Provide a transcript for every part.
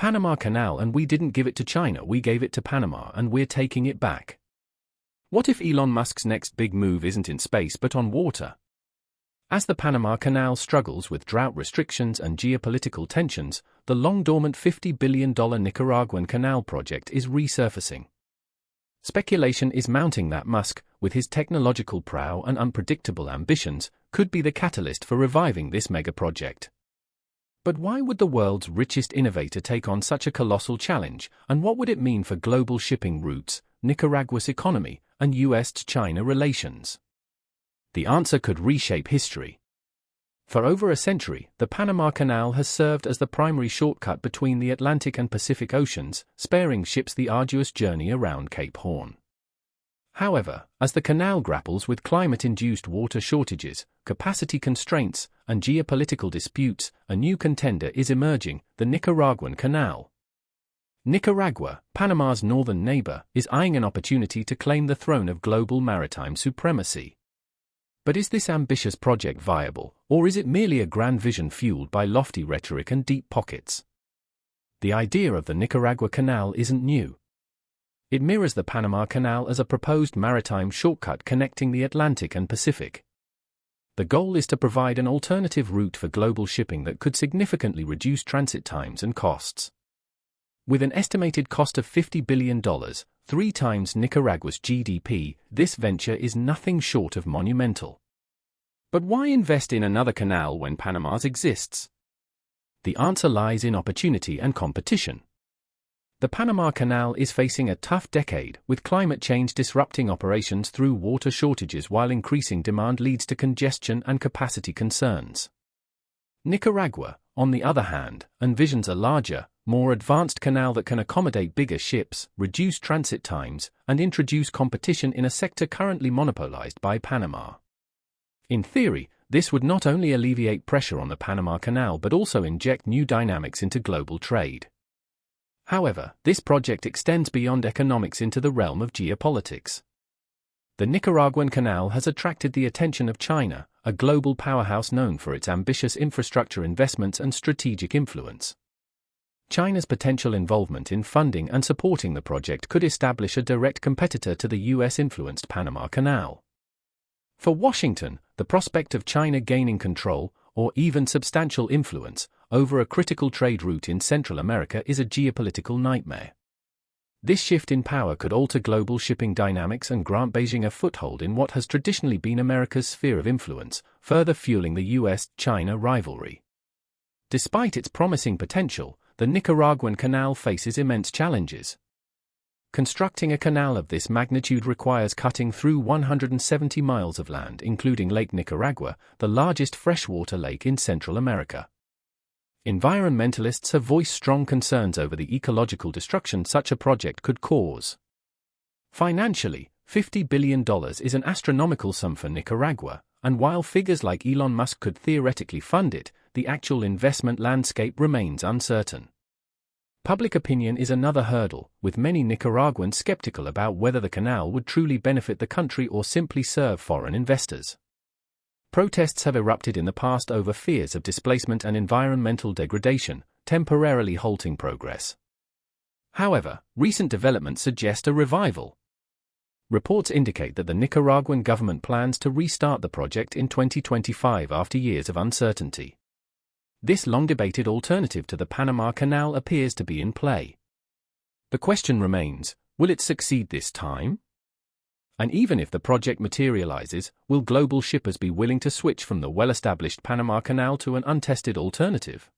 Panama Canal, and we didn't give it to China, we gave it to Panama and we're taking it back. What if Elon Musk's next big move isn't in space but on water? As the Panama Canal struggles with drought restrictions and geopolitical tensions, the long-dormant $50 billion Nicaraguan canal project is resurfacing. Speculation is mounting that Musk, with his technological prow and unpredictable ambitions, could be the catalyst for reviving this mega-project. But why would the world's richest innovator take on such a colossal challenge, and what would it mean for global shipping routes, Nicaragua's economy, and US-China relations? The answer could reshape history. For over a century, the Panama Canal has served as the primary shortcut between the Atlantic and Pacific Oceans, sparing ships the arduous journey around Cape Horn. However, as the canal grapples with climate-induced water shortages, capacity constraints, and geopolitical disputes, a new contender is emerging: the Nicaraguan Canal. Nicaragua, Panama's northern neighbor, is eyeing an opportunity to claim the throne of global maritime supremacy. But is this ambitious project viable, or is it merely a grand vision fueled by lofty rhetoric and deep pockets? The idea of the Nicaragua Canal isn't new. It mirrors the Panama Canal as a proposed maritime shortcut connecting the Atlantic and Pacific. The goal is to provide an alternative route for global shipping that could significantly reduce transit times and costs. With an estimated cost of $50 billion, 3 times Nicaragua's GDP, this venture is nothing short of monumental. But why invest in another canal when Panama's exists? The answer lies in opportunity and competition. The Panama Canal is facing a tough decade, with climate change disrupting operations through water shortages while increasing demand leads to congestion and capacity concerns. Nicaragua, on the other hand, envisions a larger, more advanced canal that can accommodate bigger ships, reduce transit times, and introduce competition in a sector currently monopolized by Panama. In theory, this would not only alleviate pressure on the Panama Canal but also inject new dynamics into global trade. However, this project extends beyond economics into the realm of geopolitics. The Nicaraguan Canal has attracted the attention of China, a global powerhouse known for its ambitious infrastructure investments and strategic influence. China's potential involvement in funding and supporting the project could establish a direct competitor to the US-influenced Panama Canal. For Washington, the prospect of China gaining control, or even substantial influence, over a critical trade route in Central America is a geopolitical nightmare. This shift in power could alter global shipping dynamics and grant Beijing a foothold in what has traditionally been America's sphere of influence, further fueling the US-China rivalry. Despite its promising potential, the Nicaraguan Canal faces immense challenges. Constructing a canal of this magnitude requires cutting through 170 miles of land, including Lake Nicaragua, the largest freshwater lake in Central America. Environmentalists have voiced strong concerns over the ecological destruction such a project could cause. Financially, $50 billion is an astronomical sum for Nicaragua, and while figures like Elon Musk could theoretically fund it, the actual investment landscape remains uncertain. Public opinion is another hurdle, with many Nicaraguans skeptical about whether the canal would truly benefit the country or simply serve foreign investors. Protests have erupted in the past over fears of displacement and environmental degradation, temporarily halting progress. However, recent developments suggest a revival. Reports indicate that the Nicaraguan government plans to restart the project in 2025 after years of uncertainty. This long-debated alternative to the Panama Canal appears to be in play. The question remains, will it succeed this time? And even if the project materializes, will global shippers be willing to switch from the well-established Panama Canal to an untested alternative?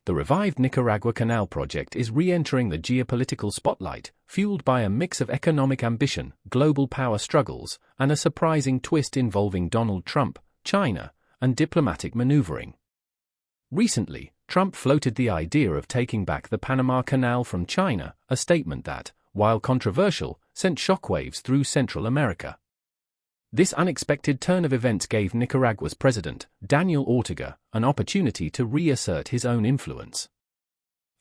The revived Nicaragua Canal project is re-entering the geopolitical spotlight, fueled by a mix of economic ambition, global power struggles, and a surprising twist involving Donald Trump, China, and diplomatic maneuvering. Recently, Trump floated the idea of taking back the Panama Canal from China, a statement that, while controversial, sent shockwaves through Central America. This unexpected turn of events gave Nicaragua's president, Daniel Ortega, an opportunity to reassert his own influence.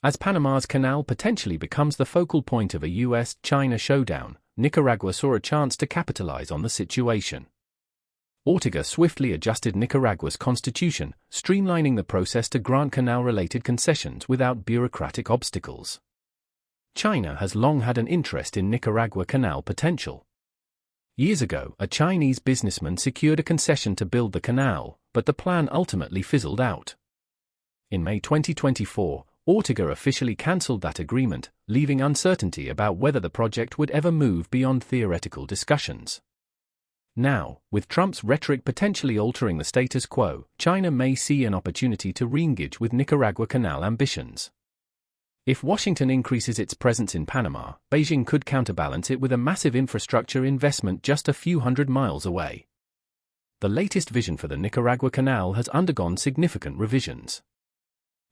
As Panama's canal potentially becomes the focal point of a US-China showdown, Nicaragua saw a chance to capitalize on the situation. Ortega swiftly adjusted Nicaragua's constitution, streamlining the process to grant canal-related concessions without bureaucratic obstacles. China has long had an interest in Nicaragua canal potential. Years ago, a Chinese businessman secured a concession to build the canal, but the plan ultimately fizzled out. In May 2024, Ortega officially cancelled that agreement, leaving uncertainty about whether the project would ever move beyond theoretical discussions. Now, with Trump's rhetoric potentially altering the status quo, China may see an opportunity to re-engage with Nicaragua canal ambitions. If Washington increases its presence in Panama, Beijing could counterbalance it with a massive infrastructure investment just a few hundred miles away. The latest vision for the Nicaragua Canal has undergone significant revisions.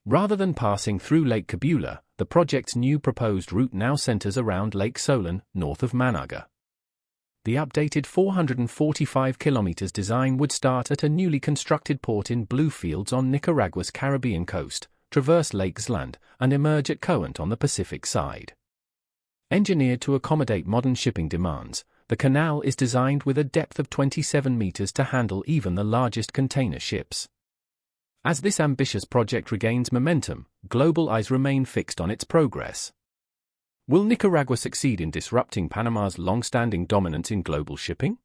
Rather than passing through Lake Cabula, the project's new proposed route now centers around Lake Solon, north of Managua. The updated 445 kilometers design would start at a newly constructed port in Bluefields on Nicaragua's Caribbean coast, traverse Lake Zland, and emerge at Coant on the Pacific side. Engineered to accommodate modern shipping demands, the canal is designed with a depth of 27 meters to handle even the largest container ships. As this ambitious project regains momentum, global eyes remain fixed on its progress. Will Nicaragua succeed in disrupting Panama's long-standing dominance in global shipping?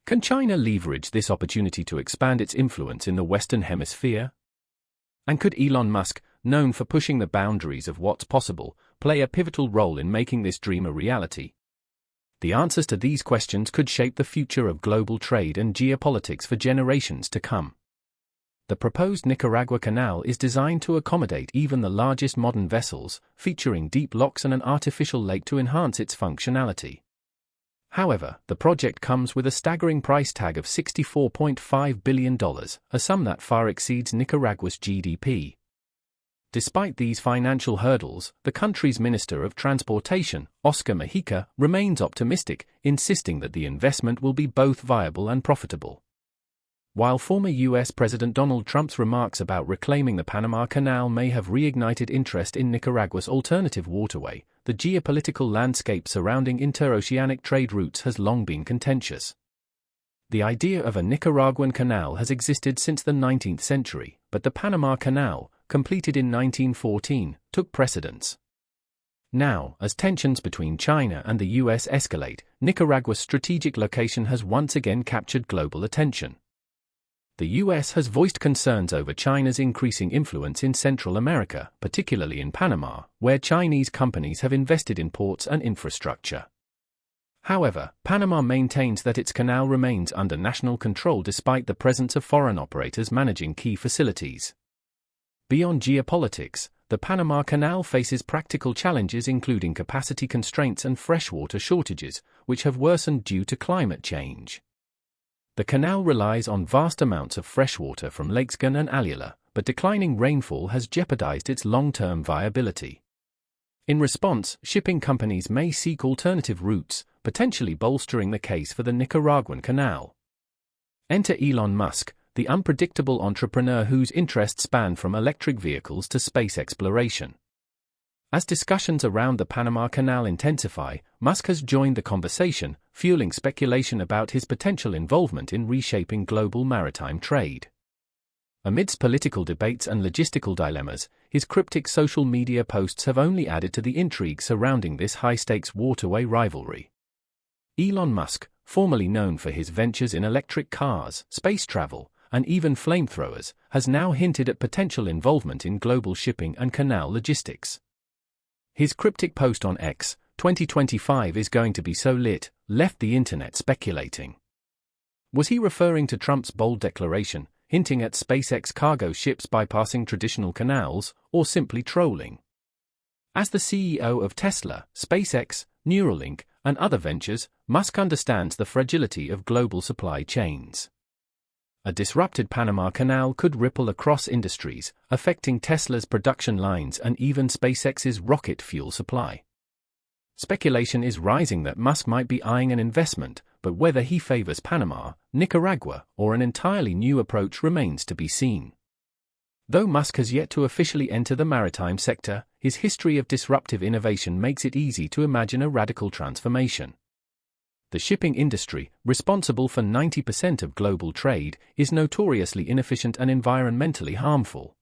Can China leverage this opportunity to expand its influence in the Western Hemisphere? And could Elon Musk, known for pushing the boundaries of what's possible, play a pivotal role in making this dream a reality? The answers to these questions could shape the future of global trade and geopolitics for generations to come. The proposed Nicaragua Canal is designed to accommodate even the largest modern vessels, featuring deep locks and an artificial lake to enhance its functionality. However, the project comes with a staggering price tag of $64.5 billion, a sum that far exceeds Nicaragua's GDP. Despite these financial hurdles, the country's Minister of Transportation, Oscar Mujica, remains optimistic, insisting that the investment will be both viable and profitable. While former U.S. President Donald Trump's remarks about reclaiming the Panama Canal may have reignited interest in Nicaragua's alternative waterway, the geopolitical landscape surrounding interoceanic trade routes has long been contentious. The idea of a Nicaraguan canal has existed since the 19th century, but the Panama Canal, completed in 1914, took precedence. Now, as tensions between China and the U.S. escalate, Nicaragua's strategic location has once again captured global attention. The U.S. has voiced concerns over China's increasing influence in Central America, particularly in Panama, where Chinese companies have invested in ports and infrastructure. However, Panama maintains that its canal remains under national control despite the presence of foreign operators managing key facilities. Beyond geopolitics, the Panama Canal faces practical challenges including capacity constraints and freshwater shortages, which have worsened due to climate change. The canal relies on vast amounts of freshwater from Lakes Gun and Alula, but declining rainfall has jeopardized its long-term viability. In response, shipping companies may seek alternative routes, potentially bolstering the case for the Nicaraguan canal. Enter Elon Musk, the unpredictable entrepreneur whose interests span from electric vehicles to space exploration. As discussions around the Panama Canal intensify, Musk has joined the conversation, fueling speculation about his potential involvement in reshaping global maritime trade. Amidst political debates and logistical dilemmas, his cryptic social media posts have only added to the intrigue surrounding this high-stakes waterway rivalry. Elon Musk, formerly known for his ventures in electric cars, space travel, and even flamethrowers, has now hinted at potential involvement in global shipping and canal logistics. His cryptic post on X, 2025 is going to be so lit, left the internet speculating. Was he referring to Trump's bold declaration, hinting at SpaceX cargo ships bypassing traditional canals, or simply trolling? As the CEO of Tesla, SpaceX, Neuralink, and other ventures, Musk understands the fragility of global supply chains. A disrupted Panama Canal could ripple across industries, affecting Tesla's production lines and even SpaceX's rocket fuel supply. Speculation is rising that Musk might be eyeing an investment, but whether he favors Panama, Nicaragua, or an entirely new approach remains to be seen. Though Musk has yet to officially enter the maritime sector, his history of disruptive innovation makes it easy to imagine a radical transformation. The shipping industry, responsible for 90% of global trade, is notoriously inefficient and environmentally harmful.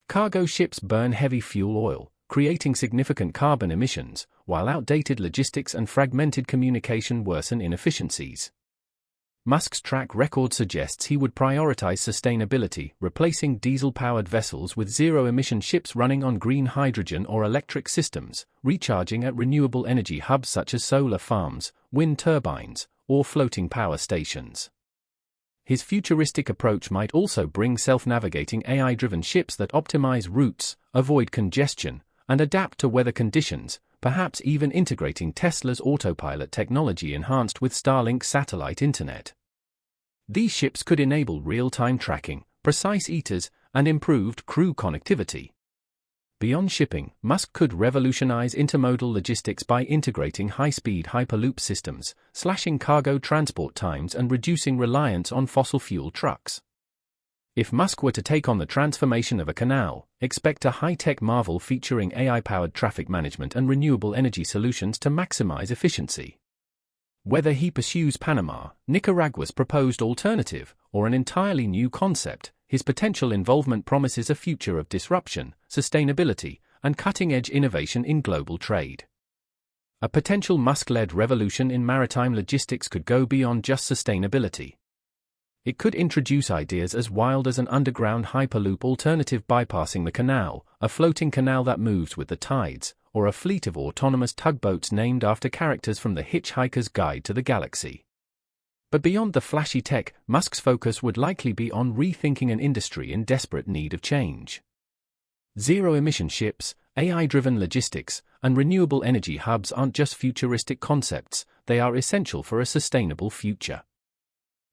Cargo ships burn heavy fuel oil, creating significant carbon emissions, while outdated logistics and fragmented communication worsen inefficiencies. Musk's track record suggests he would prioritize sustainability, replacing diesel-powered vessels with zero-emission ships running on green hydrogen or electric systems, recharging at renewable energy hubs such as solar farms, wind turbines, or floating power stations. His futuristic approach might also bring self-navigating AI-driven ships that optimize routes, avoid congestion, and adapt to weather conditions, perhaps even integrating Tesla's autopilot technology enhanced with Starlink satellite internet. These ships could enable real-time tracking, precise ETAs, and improved crew connectivity. Beyond shipping, Musk could revolutionize intermodal logistics by integrating high-speed Hyperloop systems, slashing cargo transport times and reducing reliance on fossil fuel trucks. If Musk were to take on the transformation of a canal, expect a high-tech marvel featuring AI-powered traffic management and renewable energy solutions to maximize efficiency. Whether he pursues Panama, Nicaragua's proposed alternative, or an entirely new concept, his potential involvement promises a future of disruption, sustainability, and cutting-edge innovation in global trade. A potential Musk-led revolution in maritime logistics could go beyond just sustainability. It could introduce ideas as wild as an underground Hyperloop alternative bypassing the canal, a floating canal that moves with the tides, or a fleet of autonomous tugboats named after characters from The Hitchhiker's Guide to the Galaxy. But beyond the flashy tech, Musk's focus would likely be on rethinking an industry in desperate need of change. Zero-emission ships, AI-driven logistics, and renewable energy hubs aren't just futuristic concepts, they are essential for a sustainable future.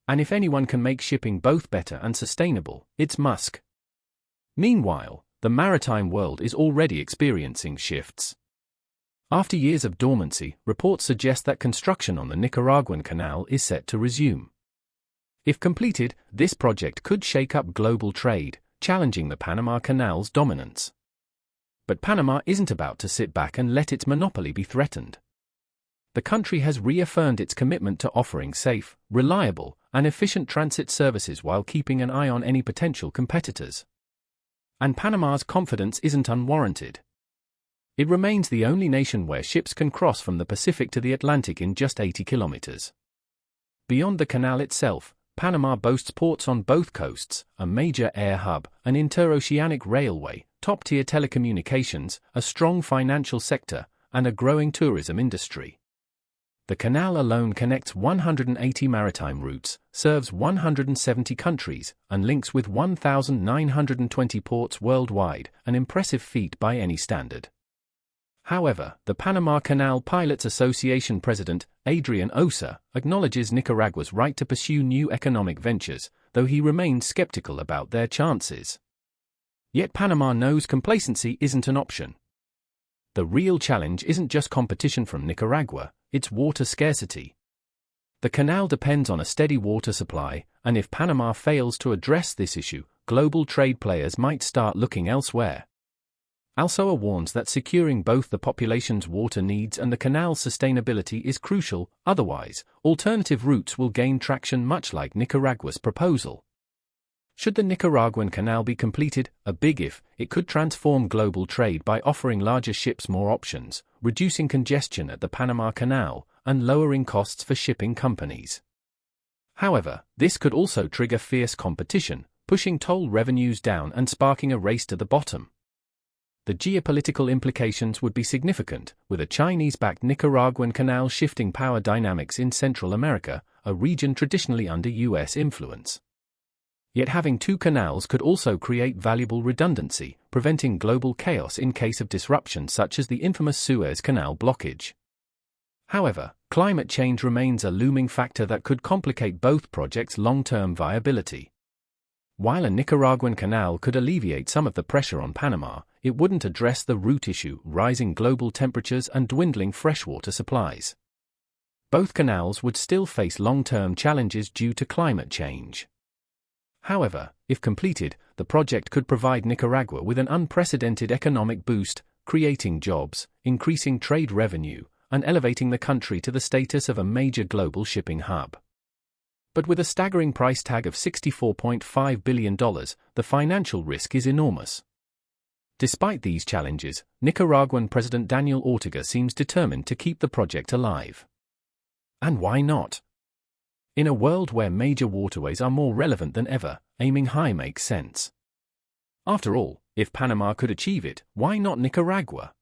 And if anyone can make shipping both better and sustainable, it's Musk. Meanwhile, the maritime world is already experiencing shifts. After years of dormancy, reports suggest that construction on the Nicaraguan Canal is set to resume. If completed, this project could shake up global trade, challenging the Panama Canal's dominance. But Panama isn't about to sit back and let its monopoly be threatened. The country has reaffirmed its commitment to offering safe, reliable, and efficient transit services while keeping an eye on any potential competitors. And Panama's confidence isn't unwarranted. It remains the only nation where ships can cross from the Pacific to the Atlantic in just 80 kilometers. Beyond the canal itself, Panama boasts ports on both coasts, a major air hub, an interoceanic railway, top-tier telecommunications, a strong financial sector, and a growing tourism industry. The canal alone connects 180 maritime routes, serves 170 countries, and links with 1,920 ports worldwide, an impressive feat by any standard. However, the Panama Canal Pilots Association president, Adrian Osa, acknowledges Nicaragua's right to pursue new economic ventures, though he remains skeptical about their chances. Yet Panama knows complacency isn't an option. The real challenge isn't just competition from Nicaragua, it's water scarcity. The canal depends on a steady water supply, and if Panama fails to address this issue, global trade players might start looking elsewhere. Alsoa warns that securing both the population's water needs and the canal's sustainability is crucial, otherwise, alternative routes will gain traction much like Nicaragua's proposal. Should the Nicaraguan Canal be completed, a big if, it could transform global trade by offering larger ships more options, reducing congestion at the Panama Canal, and lowering costs for shipping companies. However, this could also trigger fierce competition, pushing toll revenues down and sparking a race to the bottom. The geopolitical implications would be significant, with a Chinese-backed Nicaraguan canal shifting power dynamics in Central America, a region traditionally under U.S. influence. Yet having two canals could also create valuable redundancy, preventing global chaos in case of disruption such as the infamous Suez Canal blockage. However, climate change remains a looming factor that could complicate both projects' long-term viability. While a Nicaraguan canal could alleviate some of the pressure on Panama, it wouldn't address the root issue: rising global temperatures and dwindling freshwater supplies. Both canals would still face long-term challenges due to climate change. However, if completed, the project could provide Nicaragua with an unprecedented economic boost, creating jobs, increasing trade revenue, and elevating the country to the status of a major global shipping hub. But with a staggering price tag of $64.5 billion, the financial risk is enormous. Despite these challenges, Nicaraguan President Daniel Ortega seems determined to keep the project alive. And why not? In a world where major waterways are more relevant than ever, aiming high makes sense. After all, if Panama could achieve it, why not Nicaragua?